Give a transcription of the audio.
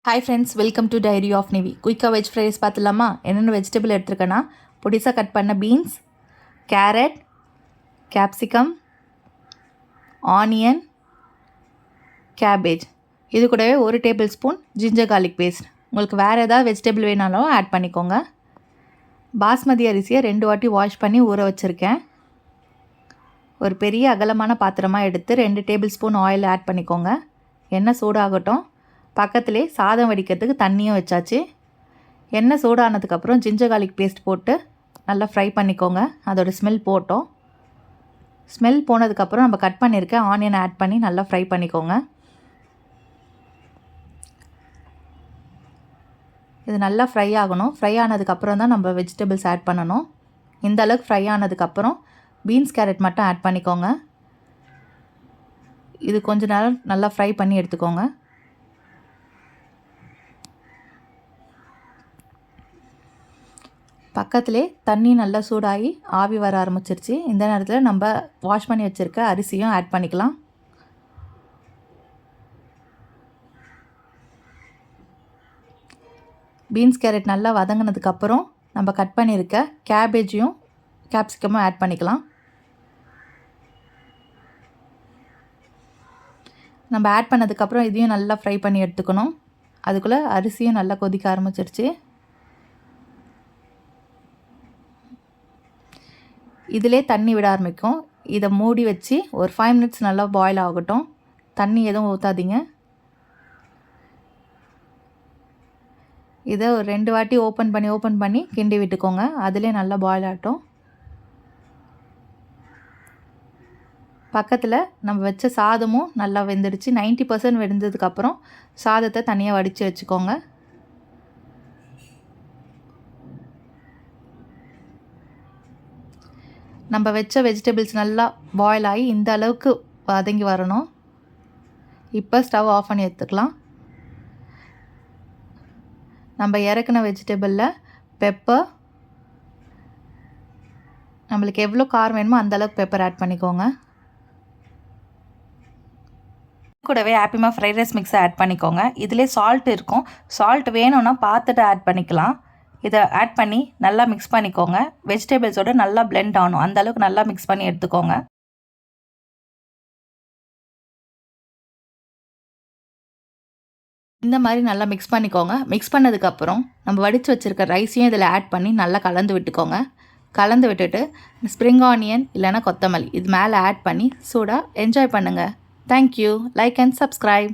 Hi friends, welcome to diary of Navy. குயிக்காக veg fries பார்த்துலாமா? என்னென்ன வெஜிடபிள் எடுத்துருக்கேன்னா, பொடிசாக கட் பண்ண beans, carrot, capsicum, onion, cabbage. இது கூடவே 1 table spoon ginger garlic paste. உங்களுக்கு வேறு ஏதாவது வெஜிடபிள் வேணாலும் ஆட் பண்ணிக்கோங்க. பாஸ்மதி அரிசியை 2 வாட்டி வாஷ் பண்ணி ஊற வச்சுருக்கேன். ஒரு பெரிய அகலமான பாத்திரமாக எடுத்து 2 டேபிள் ஸ்பூன் ஆயில் ஆட் பண்ணிக்கோங்க. எண்ணெய் சூடாகட்டும். பக்கத்திலே சாதம் வடிக்கிறதுக்கு தண்ணியும் வச்சாச்சு. எண்ணெய் சூடானதுக்கப்புறம் ஜிஞ்சர் கார்லிக் பேஸ்ட் போட்டு நல்லா ஃப்ரை பண்ணிக்கோங்க. அதோட ஸ்மெல் போட்டோம். ஸ்மெல் போனதுக்கப்புறம் நம்ம கட் பண்ணியிருக்க ஆனியன் ஆட் பண்ணி நல்லா ஃப்ரை பண்ணிக்கோங்க. இது நல்லா ஃப்ரை ஆகணும். ஃப்ரை ஆனதுக்கப்புறம் தான் நம்ம வெஜிடபிள்ஸ் ஆட் பண்ணணும். இந்த அளவுக்கு ஃப்ரை ஆனதுக்கப்புறம் பீன்ஸ் கேரட் மட்டும் ஆட் பண்ணிக்கோங்க. இது கொஞ்ச நேரம் நல்லா ஃப்ரை பண்ணி எடுத்துக்கோங்க. பக்கத்திலே தண்ணி நல்லா சூடாகி ஆவி வர ஆரம்பிச்சிருச்சு. இந்த நேரத்தில் நம்ம வாஷ் பண்ணி வச்சுருக்க அரிசியும் ஆட் பண்ணிக்கலாம். பீன்ஸ் கேரட் நல்லா வதங்கினதுக்கப்புறம் நம்ம கட் பண்ணியிருக்க கேபேஜையும் கேப்சிகமும் ஆட் பண்ணிக்கலாம். நம்ம ஆட் பண்ணதுக்கப்புறம் இதையும் நல்லா ஃப்ரை பண்ணி எடுத்துக்கணும். அதுக்குள்ளே அரிசியும் நல்லா கொதிக்க ஆரம்பிச்சிருச்சு. இதிலே தண்ணி விட ஆரம்பிக்கும். இதை மூடி வச்சு ஒரு 5 மினிட்ஸ் நல்லா பாயில் ஆகட்டும். தண்ணி எதுவும் ஊற்றாதீங்க. இதை ஒரு 2 வாட்டி ஓப்பன் பண்ணி கிண்டி விட்டுக்கோங்க. அதிலே நல்லா பாயில் ஆகட்டும். பக்கத்தில் நம்ம வச்ச சாதமும் நல்லா வெந்துடுச்சு. 90% வெந்ததுக்கப்புறம் சாதத்தை தனியாக வடித்து வச்சுக்கோங்க. நம்ம வச்ச வெஜிடபிள்ஸ் நல்லா பாயில் ஆகி இந்த அளவுக்கு வதங்கி வரணும். இப்போ ஸ்டவ் ஆஃப் பண்ணி எடுத்துக்கலாம். நம்ம இறக்குன வெஜிடபிளில் பெப்பர், நம்மளுக்கு எவ்வளோ காரம் வேணுமோ அந்தளவுக்கு பெப்பர் ஆட் பண்ணிக்கோங்க. கூடவே ஹாப்பிமா ஃப்ரைட் ரைஸ் மிக்ஸை ஆட் பண்ணிக்கோங்க. இதிலே சால்ட் இருக்கும். சால்ட் வேணும்னா பார்த்துட்டு ஆட் பண்ணிக்கலாம். இதை ஆட் பண்ணி நல்லா மிக்ஸ் பண்ணிக்கோங்க. வெஜிடபிள்ஸோடு நல்லா பிளெண்ட் ஆகணும். அந்தளவுக்கு நல்லா மிக்ஸ் பண்ணி எடுத்துக்கோங்க. இந்த மாதிரி நல்லா மிக்ஸ் பண்ணிக்கோங்க. மிக்ஸ் பண்ணதுக்கப்புறம் நம்ம வடித்து வச்சுருக்க ரைஸையும் இதில் ஆட் பண்ணி நல்லா கலந்து விட்டுக்கோங்க. கலந்து விட்டுட்டு ஸ்ப்ரிங் ஆனியன் இல்லைனா கொத்தமல்லி இது மேலே ஆட் பண்ணி சூடாக என்ஜாய் பண்ணுங்கள். தேங்க்யூ. Like and subscribe.